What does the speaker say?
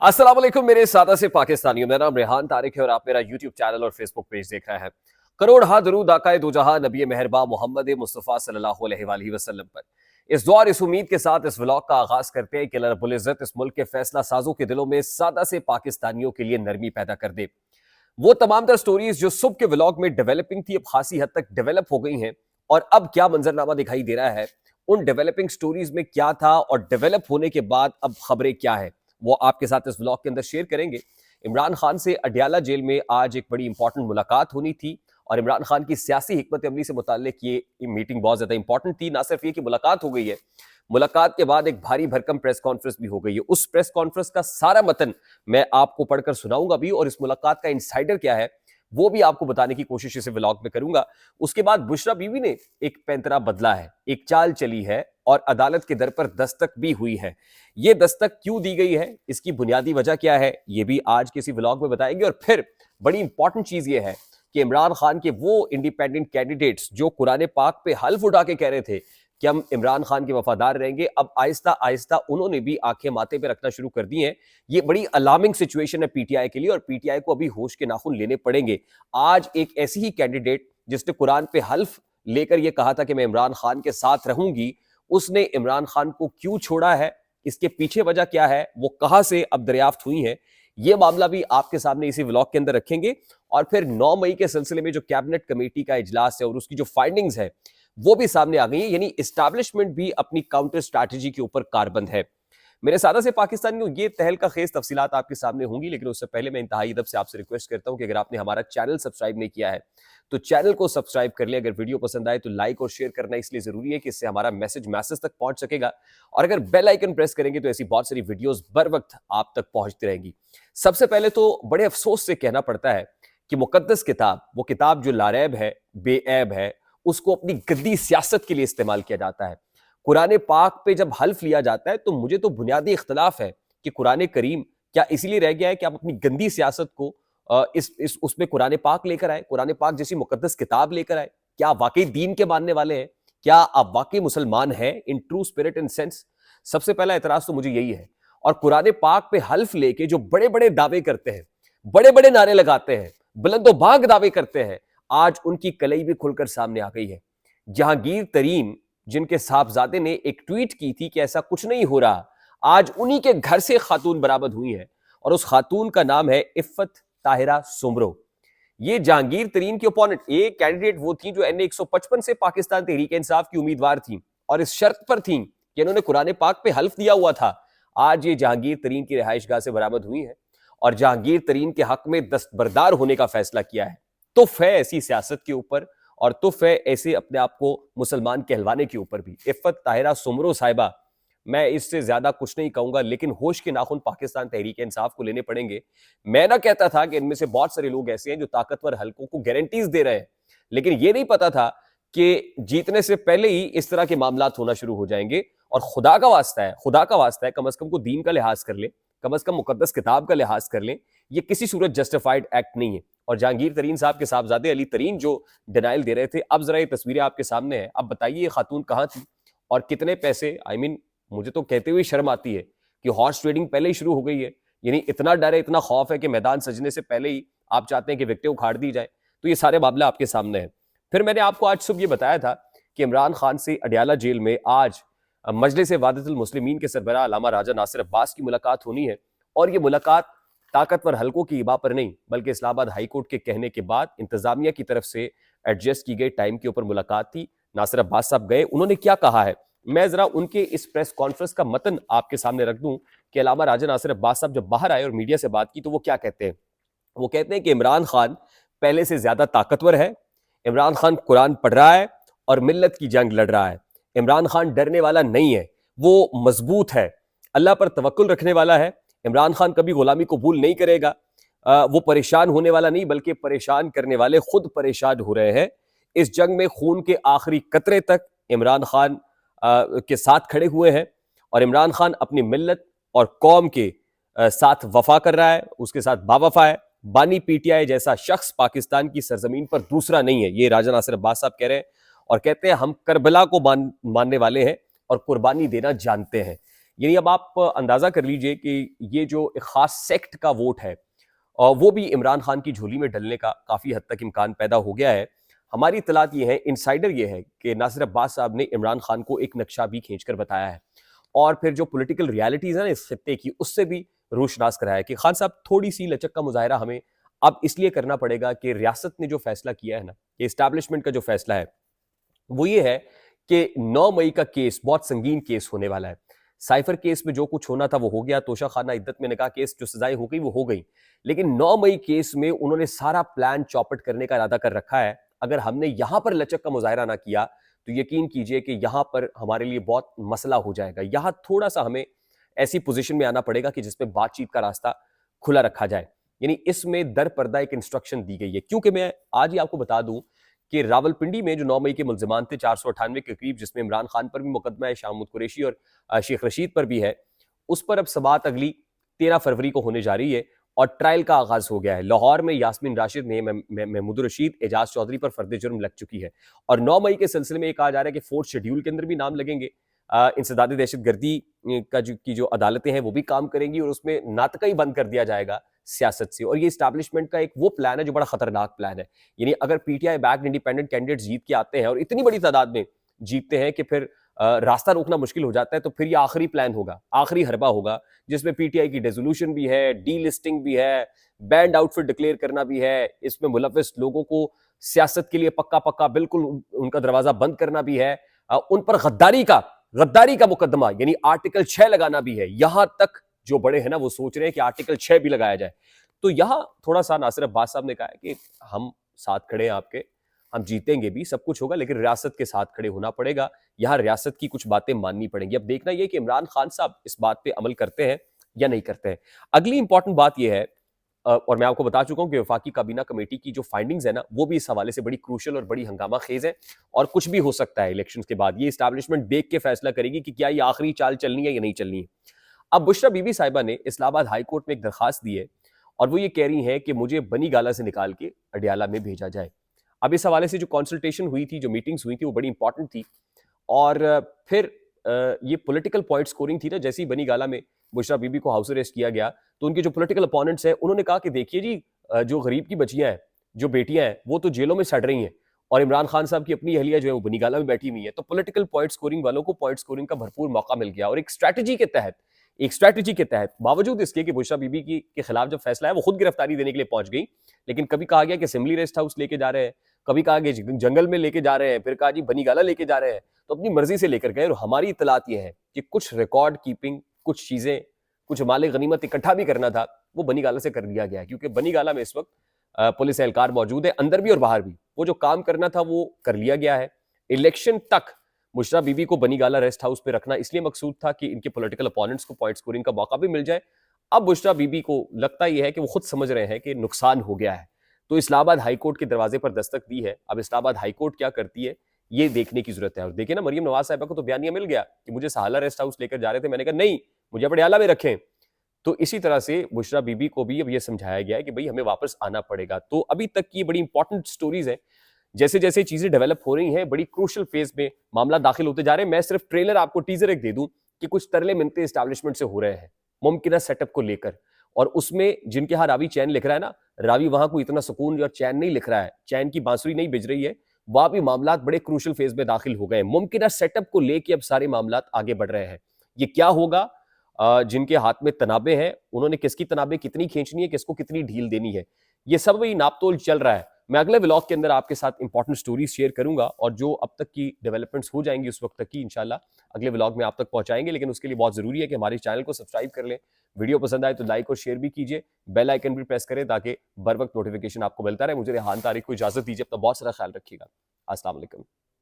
अस्सलाम वालेकुम मेरे सादा से पाकिस्तानियों। मेरा नाम रेहान तारिक है और आप मेरा यूट्यूब चैनल और फेसबुक पेज देख रहे हैं। करोड़ हा दरूद आकाए दो जहां नबी मेहरबा मोहम्मद मुस्तफ़ा सल्लल्लाहु अलैहि वसल्लम पर। इस दुआ और इस उम्मीद के साथ इस व्लॉग का आगाज करते हैं कि अल्लाह रब्बुल इज्जत इस मुल्क के फैसला साजों के दिलों में सादा से पाकिस्तानियों के लिए नरमी पैदा कर दे। वो तमाम तर स्टोरीज जो सुबह के व्लॉग में डेवलपिंग थी, अब खासी हद तक डेवलप हो गई हैं और अब क्या मंजरनामा दिखाई दे रहा है, उन डेवलपिंग स्टोरीज में क्या था और डेवलप होने के बाद अब खबरें क्या है, वो आपके साथ इस व्लॉग के अंदर शेयर करेंगे। इमरान खान से अडयाला जेल में आज एक बड़ी इंपॉर्टेंट मुलाकात होनी थी और इमरान खान की सियासी हिकमत अमली से मुताल्लिक ये मीटिंग बहुत ज्यादा इंपॉर्टेंट थी। ना सिर्फ ये कि मुलाकात हो गई है, मुलाकात के बाद एक भारी भरकम प्रेस कॉन्फ्रेंस भी हो गई है। उस प्रेस कॉन्फ्रेंस का सारा मतन मैं आपको पढ़कर सुनाऊंगा भी और इस मुलाकात का इनसाइडर क्या है वो भी आपको बताने की कोशिश इसे व्लॉग में करूंगा। उसके बाद बुशरा बीवी ने एक पैंतरा बदला है, एक चाल चली है और अदालत के दर पर दस्तक भी हुई है। ये दस्तक क्यों दी गई है, इसकी बुनियादी वजह क्या है, ये भी आज किसी व्लॉग में बताएंगे। और फिर बड़ी इंपॉर्टेंट चीज ये है कि इमरान खान के वो इंडिपेंडेंट कैंडिडेट्स जो कुरान पाक पे हल्फ उठा के कह रहे थे कि हम इमरान खान के वफादार रहेंगे, अब आहिस्ता आहिस्ता उन्होंने भी आंखें माथे पे रखना शुरू कर दी हैं। ये बड़ी अलार्मिंग सिचुएशन है पीटीआई के लिए और पीटीआई को अभी होश के नाखून लेने पड़ेंगे। आज एक ऐसी ही कैंडिडेट जिसने कुरान पे हल्फ लेकर यह कहा था कि मैं इमरान खान के साथ रहूंगी, उसने इमरान खान को क्यों छोड़ा है, इसके पीछे वजह क्या है, वो कहां से अब दरियाफ्त हुई है, ये मामला भी आपके सामने इसी व्लॉग के अंदर रखेंगे। और फिर 9 मई के सिलसिले में जो कैबिनेट कमेटी का इजलास है और उसकी जो फाइंडिंग्स है वो भी सामने आ गई है, यानी एस्टैब्लिशमेंट भी अपनी काउंटर स्ट्रैटेजी के ऊपर कारबंद है। मेरे सादा से पाकिस्तानियों, ये तहलका खेज तफसीलात आपके सामने होंगी, लेकिन उससे पहले मैं इंतहाई अदब से आपसे रिक्वेस्ट करता हूं कि अगर आपने हमारा चैनल सब्सक्राइब नहीं किया है तो चैनल को सब्सक्राइब कर ले। अगर वीडियो पसंद आए तो लाइक और शेयर करना इसलिए जरूरी है कि इससे हमारा मैसेज तक पहुंच सकेगा और अगर बेल आइकन प्रेस करेंगे तो ऐसी बहुत सारी वीडियोस बर वक्त आप तक पहुंचती रहेंगी। सबसे पहले तो बड़े अफसोस से कहना पड़ता है कि मुकद्दस किताब, वो किताब जो लारैब है, बेऐब है, उसको अपनी गंदी सियासत के लिए इस्तेमाल किया जाता है। कुरान पाक पे जब हल्फ लिया जाता है तो मुझे तो बुनियादी इख्तलाफ है कि कुरान करीम क्या इसीलिए रह गया है कि आप अपनी गंदी सियासत को इस उसमें कुरान पाक लेकर आए, कुरान पाक जैसी मुकद्दस किताब लेकर आए। क्या आप वाकई दीन के मानने वाले हैं? क्या आप वाकई मुसलमान हैं in true spirit and sense? सबसे पहला एतराज तो मुझे यही है। और कुरान पाक पे हल्फ लेके जो बड़े बड़े दावे करते हैं, बड़े बड़े नारे लगाते हैं, बुलंदोबाग दावे करते हैं, आज उनकी कलई भी खुलकर सामने आ गई है। जहांगीर तरीन, जिनके साहबजादे ने एक ट्वीट की थी कि ऐसा कुछ नहीं हो रहा, आज उन्हीं के घर से खातून बरामद हुई है और उस खातून का नाम है इफ्फत ताहिरा सुमरो। ये जहांगीर तरीन की ओपोनेंट, एक कैंडिडेट वो थी जो एन 155 से पाकिस्तान तहरीक इंसाफ की उम्मीदवार थी और इस शर्त पर थी कि इन्होंने कुरान पाक पे हल्फ दिया हुआ था। आज ये जहांगीर तरीन की रिहाइशगाह से बरामद हुई है और जहांगीर तरीन के हक में दस्तबरदार होने का फैसला किया है। तुफ है ऐसी सियासत के ऊपर और तुफ है ऐसे अपने आप को मुसलमान कहलवाने के ऊपर भी। इफ्फत ताहिरा सुमरो साहिबा, मैं इससे ज्यादा कुछ नहीं कहूंगा, लेकिन होश के नाखून पाकिस्तान तहरीक इंसाफ को लेने पड़ेंगे। मैं ना कहता था कि इनमें से बहुत सारे लोग ऐसे हैं जो ताकतवर हलकों को गारंटीज दे रहे हैं, लेकिन ये नहीं पता था कि जीतने से पहले ही इस तरह के मामला होना शुरू हो जाएंगे। और खुदा का वास्ता है, खुदा का वास्ता है, कम से कम को दीन का लिहाज कर ले, कम से कम मुकद्दस किताब का लिहाज कर ले। ये किसी सूरत जस्टिफाइड एक्ट नहीं है। और जहांगीर तरीन साहब के साहबजादे अली तरीन जो डिनाइल दे रहे थे, अब जरा ये तस्वीरें आपके सामने हैं। अब बताइए ये खातून कहां थी और कितने पैसे, आई मीन मुझे तो कहते हुए शर्म आती है कि हॉर्स ट्रेडिंग पहले ही शुरू हो गई है। यानी इतना डर है, इतना खौफ है कि मैदान सजने से पहले ही आप चाहते हैं कि विकेटें उखाड़ दी जाए। तो ये सारे मामले आपके सामने हैं। फिर मैंने आपको आज सुबह ये बताया था कि इमरान खान से अडयाला जेल में आज मजलिस वादतुल मुस्लिमीन के सरबराह अल्लामा राजा नासिर अब्बास की मुलाकात होनी है। और ये मुलाकात ताकतवर हलकों की इबा पर नहीं बल्कि इस्लामाबाद हाईकोर्ट के कहने के बाद इंतजामिया की तरफ से एडजस्ट की गई टाइम के ऊपर मुलाकात थी। नासिर अब्बास साहब गए, उन्होंने क्या कहा है मैं जरा उनके इस प्रेस कॉन्फ्रेंस का मतन आपके सामने रख दूं कि अल्लामा राजा नासिर अब्बास साहब जब बाहर आए और मीडिया से बात की तो वो क्या कहते हैं। वो कहते हैं कि इमरान खान पहले से ज्यादा ताकतवर है, इमरान खान कुरान पढ़ रहा है और मिल्लत की जंग लड़ रहा है। इमरान खान डरने वाला नहीं है, वो मजबूत है, अल्लाह पर तवक्कुल रखने वाला है। इमरान खान कभी गुलामी कबूल नहीं करेगा। वो परेशान होने वाला नहीं बल्कि परेशान करने वाले खुद परेशान हो रहे हैं। इस जंग में खून के आखिरी कतरे तक इमरान खान के साथ खड़े हुए हैं और इमरान खान अपनी मिल्लत और कौम के साथ वफा कर रहा है, उसके साथ बावफा है। बानी पीटीआई जैसा शख्स पाकिस्तान की सरजमीन पर दूसरा नहीं है, ये राजा नासिर अब्बास साहब कह रहे हैं। और कहते हैं हम करबला को मानने वाले हैं और कुर्बानी देना जानते हैं। यानी अब आप अंदाजा कर लीजिए कि ये जो एक खास सेक्ट का वोट है वो भी इमरान खान की झोली में डलने का काफी हद तक इम्कान पैदा हो गया है। हमारी इत्तलात ये है, इनसाइडर ये है कि नासिर अब्बास साहब ने इमरान खान को एक नक्शा भी खींचकर बताया है और फिर जो पॉलिटिकल रियलिटीज है ना इस खित्ते की, उससे भी रोशनास कराया है कि खान साहब थोड़ी सी लचक का मुजाहरा हमें अब इसलिए करना पड़ेगा कि रियासत ने जो फैसला किया है ना, ये इस्टेब्लिशमेंट का जो फैसला है वो ये है कि 9 मई का केस बहुत संगीन केस होने वाला है। साइफर केस में जो कुछ होना था वो हो गया, तोशा खाना इद्दत में निकाह केस जो सजाएं हो गई वो हो गई, लेकिन 9 मई केस में उन्होंने सारा प्लान चौपट करने का इरादा कर रखा है। अगर हमने यहां पर लचक का मुजाहरा ना किया तो यकीन कीजिए कि यहां पर हमारे लिए बहुत मसला हो जाएगा। यहां थोड़ा सा हमें ऐसी पोजीशन में आना पड़ेगा कि जिसमें बातचीत का रास्ता खुला रखा जाए। यानी इसमें दर पर्दा एक इंस्ट्रक्शन दी गई है, क्योंकि मैं आज ही आपको बता दूं कि रावलपिंडी में जो 9 मई के मुल्जिमान थे 498 के करीब, जिसमें इमरान खान पर भी मुकदमा है, शाहमूद कुरैशी और शेख रशीद पर भी है, उस पर अब समाअत अगली 13 फरवरी को होने जा रही है और ट्रायल का आगाज हो गया है। लाहौर में यास्मीन राशिद, महमूद रशीद, एजाज चौधरी पर फर्द जुर्म लग चुकी है और 9 मई के सिलसिले में एक कहा जा रहा है कि 4th शेड्यूल के अंदर भी नाम लगेंगे। इंसदाद दहशतगर्दी की जो अदालतें हैं वो भी काम करेंगी और उसमें नातका ही बंद कर दिया जाएगा सियासत से। और ये इस्टेब्लिशमेंट का एक वो प्लान है जो बड़ा खतरनाक प्लान है। यानी अगर पीटीआई बैक्ड इंडिपेंडेंट कैंडिडेट जीत के आते हैं और इतनी बड़ी तादाद में जीतते हैं कि फिर रास्ता रोकना मुश्किल हो जाता है, तो फिर ये आखिरी प्लान होगा, आखिरी हरबा होगा, जिसमें पीटीआई की डिसोल्यूशन भी है, डी लिस्टिंग भी है, बैंड आउटफिट डिक्लेयर करना भी है, इसमें मुलव्विस लोगों को सियासत के लिए पक्का पक्का बिल्कुल उनका दरवाजा बंद करना भी है, उन पर गद्दारी का मुकदमा यानी आर्टिकल 6 लगाना भी है। यहां तक जो बड़े हैं ना वो सोच रहे हैं कि आर्टिकल 6 भी लगाया जाए। तो यहां थोड़ा सा नासिर अब्बास साहब ने कहा है कि हम साथ खड़े हैं आपके, हम जीतेंगे भी, सब कुछ होगा, लेकिन रियासत के साथ खड़े होना पड़ेगा। यहां रियासत की कुछ बातें माननी पड़ेंगी। अब देखना यह कि इमरान खान साहब इस बात पे अमल करते हैं या नहीं करते हैं। अगली इंपॉर्टेंट बात यह है, और मैं आपको बता चुका हूं कि वफाकी काबीना कमेटी की जो फाइंडिंग्स है ना वो भी इस हवाले से बड़ी क्रूशल और बड़ी हंगामा खेज है और कुछ भी हो सकता है इलेक्शंस के बाद। ये इस्टेब्लिशमेंट देख के फैसला करेगी कि क्या ये आखिरी चाल चलनी है या नहीं चलनी है। अब बुशरा बीबी साहिबा ने इस्लामाबाद हाई कोर्ट में एक दरखास्त दी है और वो ये कह रही हैं कि मुझे बनी गाला से निकाल के अडियाला में भेजा जाए। अब इस हवाले से जो कंसल्टेशन हुई थी, जो मीटिंग्स हुई थी, वो बड़ी इंपॉर्टेंट थी और फिर ये पॉलिटिकल पॉइंट स्कोरिंग थी ना। जैसे ही बनी गाला में बुशरा बीबी को हाउस अरेस्ट किया गया तो उनके जो पॉलिटिकल अपोनेंट्स हैं उन्होंने कहा कि देखिए जी, जो गरीब की बच्चियां हैं, जो बेटियां हैं, वो तो जेलों में सड़ रही हैं और इमरान खान साहब की अपनी अहलिया जो है वो बनी गाला में बैठी हुई है। तो पॉलिटिकल पॉइंट स्कोरिंग वालों को पॉइंट स्कोरिंग का भरपूर मौका मिल गया और एक स्ट्रैटेजी के तहत बावजूद इसके कि बुशरा बीबी के खिलाफ जब फैसला है वो खुद गिरफ्तारी देने के लिए पहुंच गई, लेकिन कभी कहा गया कि असेंबली रेस्ट हाउस लेके जा रहे हैं, कभी कहा गया जंगल में लेके जा रहे हैं, फिर कहा जी बनी गाला लेके जा रहे हैं। तो अपनी मर्जी से लेकर गए और हमारी इतलात यह है कि कुछ रिकॉर्ड कीपिंग, कुछ चीजें, कुछ माले गनीमत इकट्ठा भी करना था वो बनी गाला से कर लिया गया है, क्योंकि बनी गाला में इस वक्त पुलिस एहलकार मौजूद है, अंदर भी और बाहर भी। वो जो काम करना था वो कर लिया गया है। इलेक्शन तक बुशरा बीबी को बनी गाला रेस्ट हाउस पे रखना इसलिए मकसूद था कि इनके पॉलिटिकल अपोनेंट्स को पॉइंट स्कोरिंग का मौका भी मिल जाए। अब बुशरा बीबी को लगता यह है कि वो खुद समझ रहे हैं कि नुकसान हो गया है, तो इस्लामाबाद हाईकोर्ट के दरवाजे पर दस्तक दी है। अब इस्लामाबाद हाईकोर्ट क्या करती है ये देखने की जरूरत है। और देखिए ना, मरियम नवाज साहिबा को तो बयानिया मिल गया कि मुझे सहाला रेस्ट हाउस लेकर जा रहे थे, मैंने कहा नहीं, मुझे पटियाला में रखें। तो इसी तरह से बुशरा बीबी को भी अब यह समझाया गया है कि भाई हमें वापस आना पड़ेगा। तो अभी तक की बड़ी इंपॉर्टेंट स्टोरीज हैं, जैसे जैसे चीजें डेवलप हो रही हैं, बड़ी क्रूशल फेज में मामला दाखिल होते जा रहे हैं। मैं सिर्फ ट्रेलर आपको टीजर एक दे दूं कि कुछ तरले मिनते एस्टैब्लिशमेंट से हो रहे हैं मुमकिन सेटअप को लेकर, और उसमें जिनके यहाँ रावी चैन लिख रहा है ना, रावी वहां कोई इतना सुकून और चैन नहीं लिख रहा है, चैन की बांसुरी नहीं बज रही है, वहां भी मामला बड़े क्रूशल फेज में दाखिल हो गए। मुमकिन सेटअप को लेकर अब सारे मामला आगे बढ़ रहे हैं। ये क्या होगा, जिनके हाथ में तनाबे हैं उन्होंने किसकी तनाबे कितनी खींचनी है, किसको कितनी ढील देनी है, ये सब वही नापतोल चल रहा है। मैं अगले व्लॉग के अंदर आपके साथ इंपॉर्टेंट स्टोरीज शेयर करूंगा और जो अब तक की डेवलपमेंट्स हो जाएंगी उस वक्त तक की इंशाल्लाह अगले व्लॉग में आप तक पहुंचाएंगे। लेकिन उसके लिए बहुत जरूरी है कि हमारे चैनल को सब्सक्राइब कर लें, वीडियो पसंद आए तो लाइक और शेयर भी कीजिए, बेल आइकन भी प्रेस करें ताकि बर वक्त नोटिफिकेशन आपको मिलता रहे। मुझे रेहान तारिक को इजाजत दीजिए, अपना बहुत सारा ख्याल रखिएगा। अस्सलाम वालेकुम।